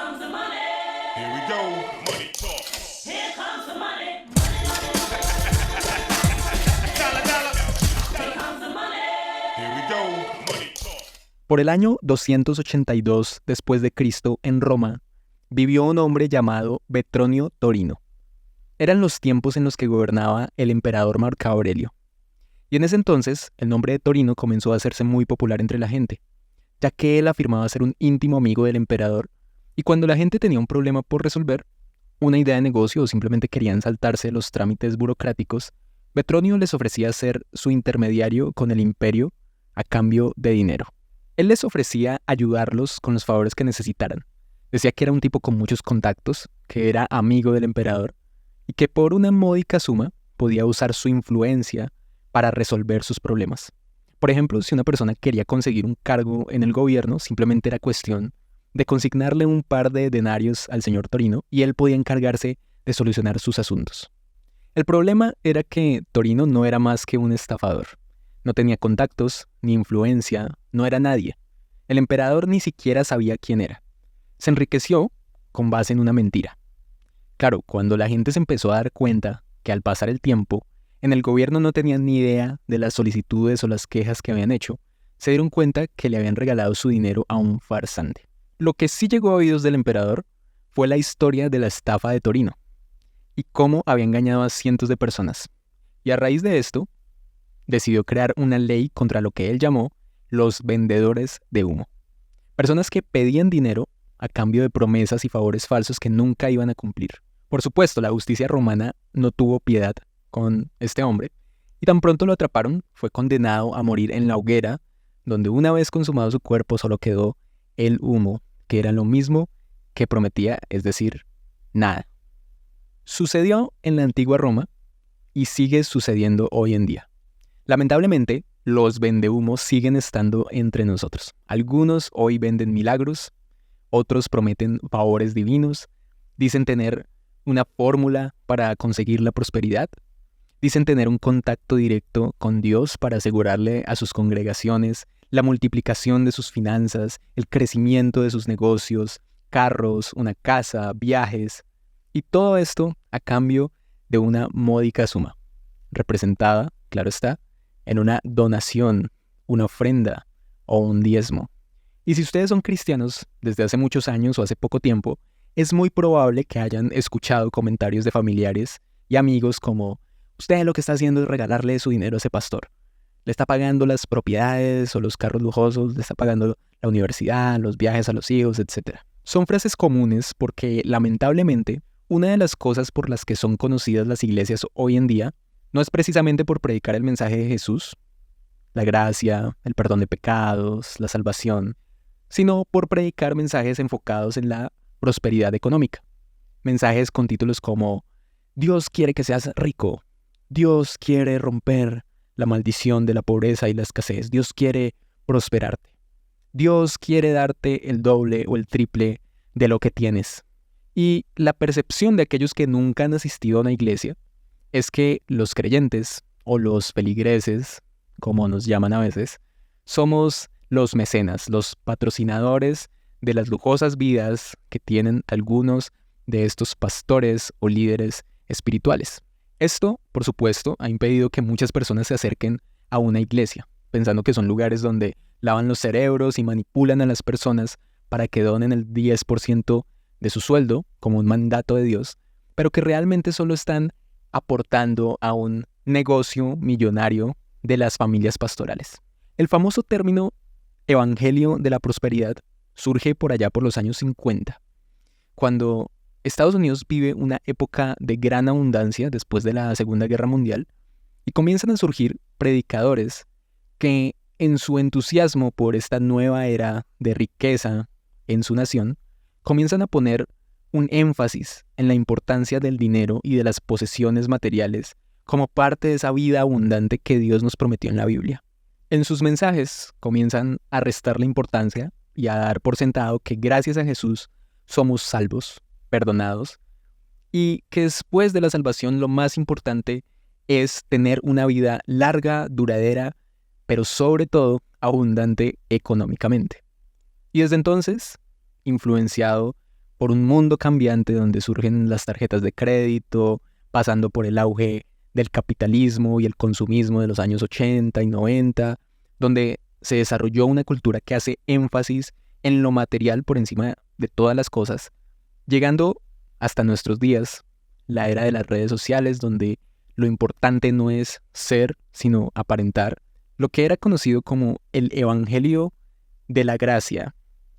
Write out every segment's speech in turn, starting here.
comes the money. Here we go. Money talk. Here comes the money. Money, Dollar, dollar. here comes the money. Here we go. Money talk. Por el año 282 después de Cristo en Roma, vivió un hombre llamado Vetronio Torino. Eran los tiempos en los que gobernaba el emperador Marco Aurelio. Y en ese entonces, el nombre de Torino comenzó a hacerse muy popular entre la gente, ya que él afirmaba ser un íntimo amigo del emperador, y cuando la gente tenía un problema por resolver, una idea de negocio o simplemente querían saltarse los trámites burocráticos, Vetronio les ofrecía ser su intermediario con el imperio a cambio de dinero. Él les ofrecía ayudarlos con los favores que necesitaran. Decía que era un tipo con muchos contactos, que era amigo del emperador, y que por una módica suma podía usar su influencia para resolver sus problemas. Por ejemplo, si una persona quería conseguir un cargo en el gobierno, simplemente era cuestión de consignarle un par de denarios al señor Torino y él podía encargarse de solucionar sus asuntos. El problema era que Torino no era más que un estafador. No tenía contactos, ni influencia, no era nadie. El emperador ni siquiera sabía quién era. Se enriqueció con base en una mentira. Claro, cuando la gente se empezó a dar cuenta que al pasar el tiempo, en el gobierno no tenían ni idea de las solicitudes o las quejas que habían hecho, se dieron cuenta que le habían regalado su dinero a un farsante. Lo que sí llegó a oídos del emperador fue la historia de la estafa de Torino y cómo había engañado a cientos de personas. Y a raíz de esto, decidió crear una ley contra lo que él llamó los vendedores de humo. Personas que pedían dinero a cambio de promesas y favores falsos que nunca iban a cumplir. Por supuesto, la justicia romana no tuvo piedad con este hombre, y tan pronto lo atraparon, fue condenado a morir en la hoguera, donde una vez consumado su cuerpo solo quedó el humo, que era lo mismo que prometía, es decir, nada. Sucedió en la antigua Roma y sigue sucediendo hoy en día. Lamentablemente, los vendehumos siguen estando entre nosotros. Algunos hoy venden milagros, otros prometen favores divinos, dicen tener una fórmula para conseguir la prosperidad, dicen tener un contacto directo con Dios para asegurarle a sus congregaciones la multiplicación de sus finanzas, el crecimiento de sus negocios, carros, una casa, viajes, y todo esto a cambio de una módica suma, representada, claro está, en una donación, una ofrenda o un diezmo. Y si ustedes son cristianos desde hace muchos años o hace poco tiempo, es muy probable que hayan escuchado comentarios de familiares y amigos como: usted lo que está haciendo es regalarle su dinero a ese pastor. Le está pagando las propiedades o los carros lujosos, le está pagando la universidad, los viajes a los hijos, etc. Son frases comunes porque, lamentablemente, una de las cosas por las que son conocidas las iglesias hoy en día no es precisamente por predicar el mensaje de Jesús, la gracia, el perdón de pecados, la salvación, sino por predicar mensajes enfocados en la prosperidad económica. Mensajes con títulos como: Dios quiere que seas rico, Dios quiere romper la maldición de la pobreza y la escasez, Dios quiere prosperarte, Dios quiere darte el doble o el triple de lo que tienes. Y la percepción de aquellos que nunca han asistido a una iglesia es que los creyentes, o los feligreses, como nos llaman a veces, somos los mecenas, los patrocinadores de las lujosas vidas que tienen algunos de estos pastores o líderes espirituales. Esto, por supuesto, ha impedido que muchas personas se acerquen a una iglesia, pensando que son lugares donde lavan los cerebros y manipulan a las personas para que donen el 10% de su sueldo como un mandato de Dios, pero que realmente solo están aportando a un negocio millonario de las familias pastorales. El famoso término Evangelio de la Prosperidad surge por allá por los años 50, cuando Estados Unidos vive una época de gran abundancia después de la Segunda Guerra Mundial y comienzan a surgir predicadores que, en su entusiasmo por esta nueva era de riqueza en su nación, comienzan a poner un énfasis en la importancia del dinero y de las posesiones materiales como parte de esa vida abundante que Dios nos prometió en la Biblia. En sus mensajes comienzan a restar la importancia y a dar por sentado que gracias a Jesús somos salvos, perdonados, y que después de la salvación lo más importante es tener una vida larga, duradera, pero sobre todo abundante económicamente. Y desde entonces, influenciado por un mundo cambiante donde surgen las tarjetas de crédito, pasando por el auge del capitalismo y el consumismo de los años 80 y 90, donde se desarrolló una cultura que hace énfasis en lo material por encima de todas las cosas, llegando hasta nuestros días, la era de las redes sociales, donde lo importante no es ser, sino aparentar. Lo que era conocido como el Evangelio de la Gracia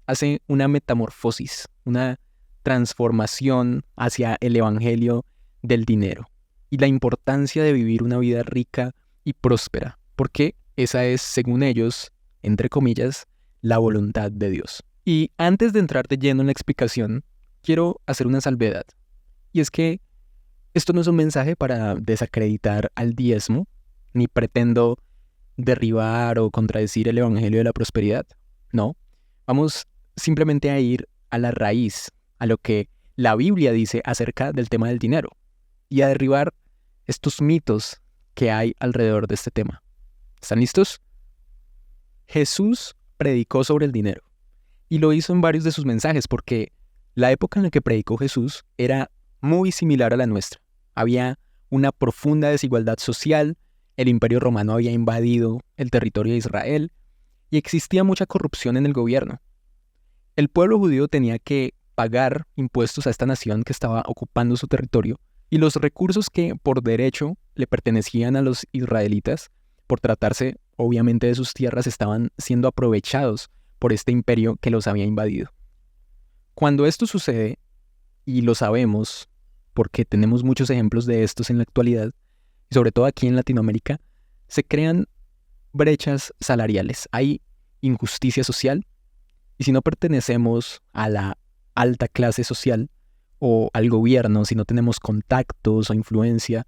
hace una metamorfosis, una transformación hacia el Evangelio del dinero y la importancia de vivir una vida rica y próspera, porque esa es, según ellos, entre comillas, la voluntad de Dios. Y antes de entrar de lleno en la explicación, quiero hacer una salvedad. Y es que esto no es un mensaje para desacreditar al diezmo, ni pretendo derribar o contradecir el Evangelio de la prosperidad. No, vamos simplemente a ir a la raíz, a lo que la Biblia dice acerca del tema del dinero, y a derribar estos mitos que hay alrededor de este tema. ¿Están listos? Jesús predicó sobre el dinero, y lo hizo en varios de sus mensajes porque la época en la que predicó Jesús era muy similar a la nuestra. Había una profunda desigualdad social, el Imperio Romano había invadido el territorio de Israel y existía mucha corrupción en el gobierno. El pueblo judío tenía que pagar impuestos a esta nación que estaba ocupando su territorio y los recursos que por derecho le pertenecían a los israelitas, por tratarse obviamente de sus tierras, estaban siendo aprovechados por este imperio que los había invadido. Cuando esto sucede, y lo sabemos porque tenemos muchos ejemplos de estos en la actualidad, y sobre todo aquí en Latinoamérica, se crean brechas salariales, hay injusticia social, y si no pertenecemos a la alta clase social o al gobierno, si no tenemos contactos o influencia,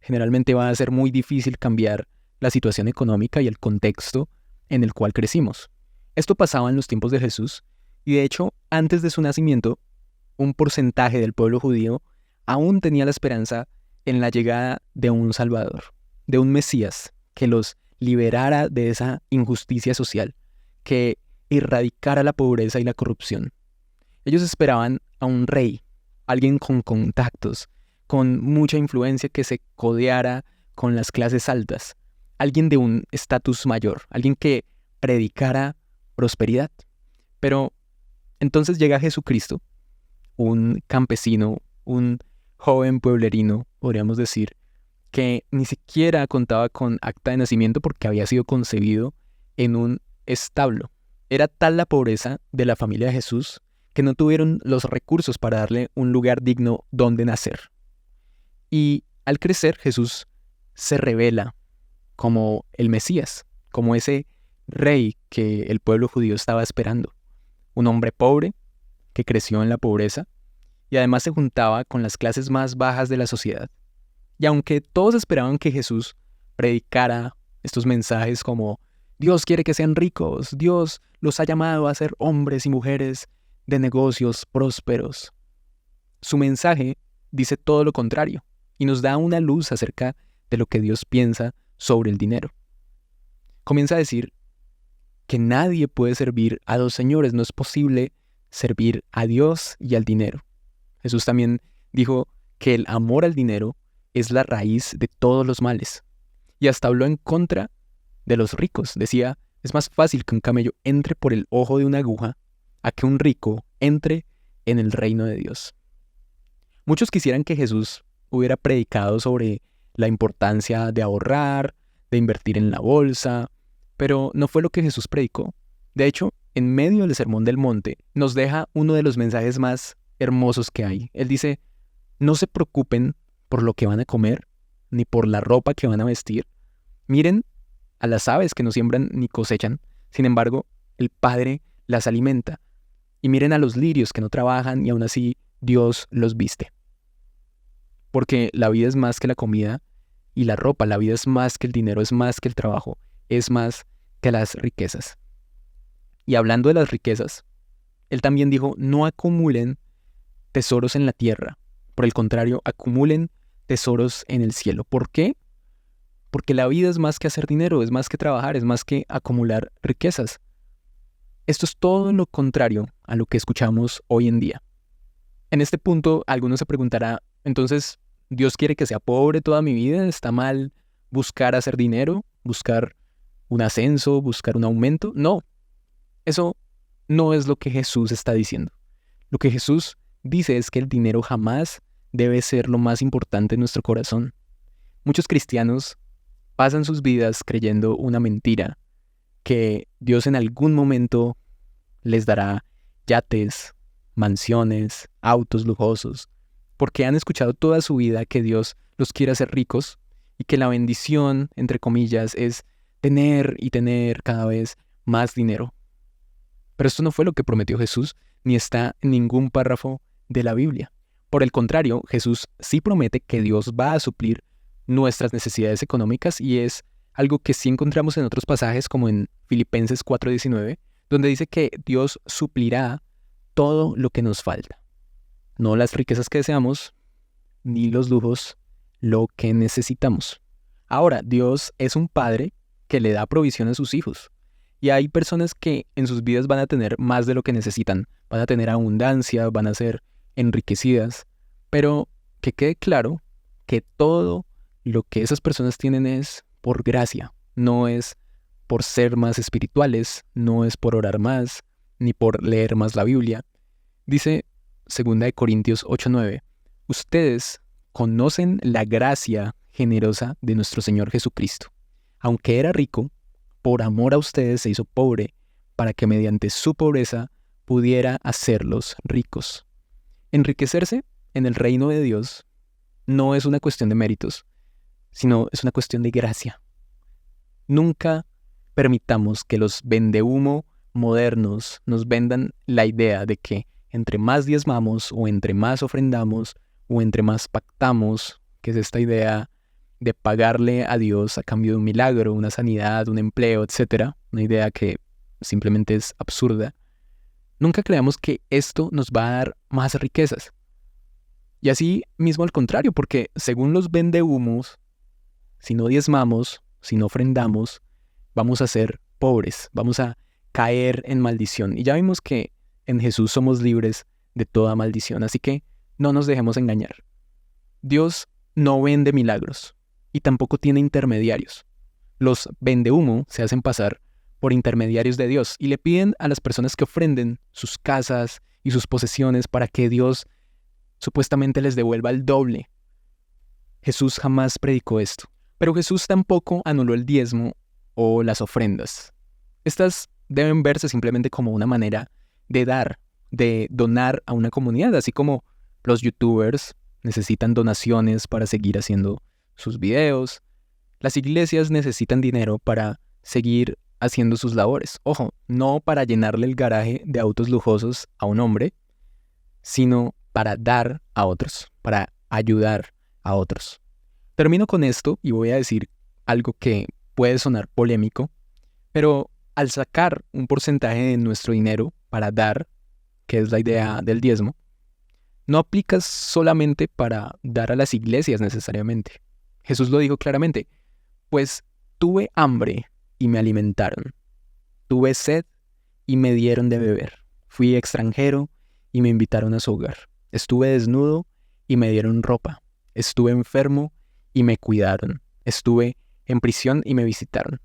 generalmente va a ser muy difícil cambiar la situación económica y el contexto en el cual crecimos. Esto pasaba en los tiempos de Jesús, y de hecho, antes de su nacimiento, un porcentaje del pueblo judío aún tenía la esperanza en la llegada de un Salvador, de un Mesías, que los liberara de esa injusticia social, que erradicara la pobreza y la corrupción. Ellos esperaban a un rey, alguien con contactos, con mucha influencia, que se codeara con las clases altas, alguien de un estatus mayor, alguien que predicara prosperidad. Pero entonces llega Jesucristo, un campesino, un joven pueblerino, podríamos decir, que ni siquiera contaba con acta de nacimiento porque había sido concebido en un establo. Era tal la pobreza de la familia de Jesús que no tuvieron los recursos para darle un lugar digno donde nacer. Y al crecer, Jesús se revela como el Mesías, como ese rey que el pueblo judío estaba esperando. Un hombre pobre que creció en la pobreza y además se juntaba con las clases más bajas de la sociedad. Y aunque todos esperaban que Jesús predicara estos mensajes como Dios quiere que sean ricos, Dios los ha llamado a ser hombres y mujeres de negocios prósperos, su mensaje dice todo lo contrario y nos da una luz acerca de lo que Dios piensa sobre el dinero. Comienza a decir que nadie puede servir a dos señores, no es posible servir a Dios y al dinero. Jesús también dijo que el amor al dinero es la raíz de todos los males. Y hasta habló en contra de los ricos. Decía, es más fácil que un camello entre por el ojo de una aguja a que un rico entre en el reino de Dios. Muchos quisieran que Jesús hubiera predicado sobre la importancia de ahorrar, de invertir en la bolsa, pero no fue lo que Jesús predicó. De hecho, en medio del Sermón del Monte, nos deja uno de los mensajes más hermosos que hay. Él dice, no se preocupen por lo que van a comer, ni por la ropa que van a vestir. Miren a las aves que no siembran ni cosechan, sin embargo, el Padre las alimenta. Y miren a los lirios que no trabajan y aún así Dios los viste. Porque la vida es más que la comida y la ropa, la vida es más que el dinero, es más que el trabajo, es más que las riquezas. Y hablando de las riquezas, él también dijo, no acumulen tesoros en la tierra, por el contrario, acumulen tesoros en el cielo. ¿Por qué? Porque la vida es más que hacer dinero, es más que trabajar, es más que acumular riquezas. Esto es todo lo contrario a lo que escuchamos hoy en día. En este punto, alguno se preguntará, entonces, ¿Dios quiere que sea pobre toda mi vida? ¿Está mal buscar hacer dinero? ¿Buscar un ascenso? ¿Buscar un aumento? No, eso no es lo que Jesús está diciendo. Lo que Jesús dice es que el dinero jamás debe ser lo más importante en nuestro corazón. Muchos cristianos pasan sus vidas creyendo una mentira, que Dios en algún momento les dará yates, mansiones, autos lujosos, porque han escuchado toda su vida que Dios los quiere hacer ricos y que la bendición, entre comillas, es tener y tener cada vez más dinero. Pero esto no fue lo que prometió Jesús, ni está en ningún párrafo de la Biblia. Por el contrario, Jesús sí promete que Dios va a suplir nuestras necesidades económicas y es algo que sí encontramos en otros pasajes como en Filipenses 4:19, donde dice que Dios suplirá todo lo que nos falta. No las riquezas que deseamos, ni los lujos, lo que necesitamos. Ahora, Dios es un padre que le da provisión a sus hijos. Y hay personas que en sus vidas van a tener más de lo que necesitan, van a tener abundancia, van a ser enriquecidas, pero que quede claro que todo lo que esas personas tienen es por gracia, no es por ser más espirituales, no es por orar más, ni por leer más la Biblia. Dice 2 Corintios 8:9, ustedes conocen la gracia generosa de nuestro Señor Jesucristo. Aunque era rico, por amor a ustedes se hizo pobre, para que mediante su pobreza pudiera hacerlos ricos. Enriquecerse en el reino de Dios no es una cuestión de méritos, sino es una cuestión de gracia. Nunca permitamos que los vendehumo modernos nos vendan la idea de que entre más diezmamos o entre más ofrendamos o entre más pactamos, que es esta idea de pagarle a Dios a cambio de un milagro, una sanidad, un empleo, etc. Una idea que simplemente es absurda. Nunca creamos que esto nos va a dar más riquezas. Y así mismo al contrario, porque según los vendehumos, si no diezmamos, si no ofrendamos, vamos a ser pobres, vamos a caer en maldición. Y ya vimos que en Jesús somos libres de toda maldición, así que no nos dejemos engañar. Dios no vende milagros y tampoco tiene intermediarios. Los vendehumo se hacen pasar por intermediarios de Dios y le piden a las personas que ofrenden sus casas y sus posesiones para que Dios supuestamente les devuelva el doble. Jesús jamás predicó esto, pero Jesús tampoco anuló el diezmo o las ofrendas. Estas deben verse simplemente como una manera de dar, de donar a una comunidad, así como los youtubers necesitan donaciones para seguir haciendo sus videos. Las iglesias necesitan dinero para seguir haciendo sus labores. Ojo, no para llenarle el garaje de autos lujosos a un hombre, sino para dar a otros, para ayudar a otros. Termino con esto y voy a decir algo que puede sonar polémico, pero al sacar un porcentaje de nuestro dinero para dar, que es la idea del diezmo, no aplicas solamente para dar a las iglesias necesariamente. Jesús lo dijo claramente, pues tuve hambre y me alimentaron, tuve sed y me dieron de beber, fui extranjero y me invitaron a su hogar, estuve desnudo y me dieron ropa, estuve enfermo y me cuidaron, estuve en prisión y me visitaron.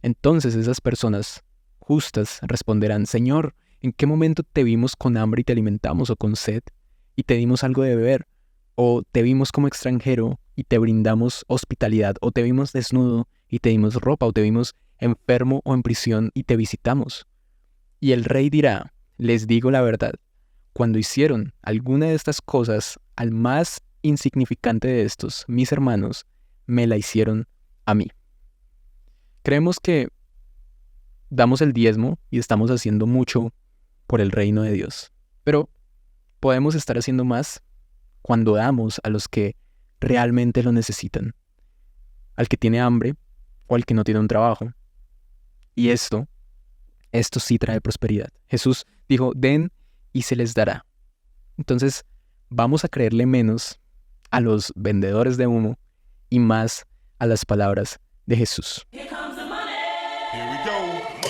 Entonces esas personas justas responderán, Señor, ¿en qué momento te vimos con hambre y te alimentamos o con sed y te dimos algo de beber? ¿O te vimos como extranjero y te brindamos hospitalidad? ¿O te vimos desnudo y te dimos ropa? ¿O te vimos enfermo o en prisión y te visitamos? Y el rey dirá, les digo la verdad, cuando hicieron alguna de estas cosas al más insignificante de estos, mis hermanos, me la hicieron a mí. Creemos que damos el diezmo y estamos haciendo mucho por el reino de Dios, pero podemos estar haciendo más cuando damos a los que realmente lo necesitan, al que tiene hambre o al que no tiene un trabajo. Y esto sí trae prosperidad. Jesús dijo, den y se les dará. Entonces, vamos a creerle menos a los vendedores de humo y más a las palabras de Jesús. Here comes the money. Here we go.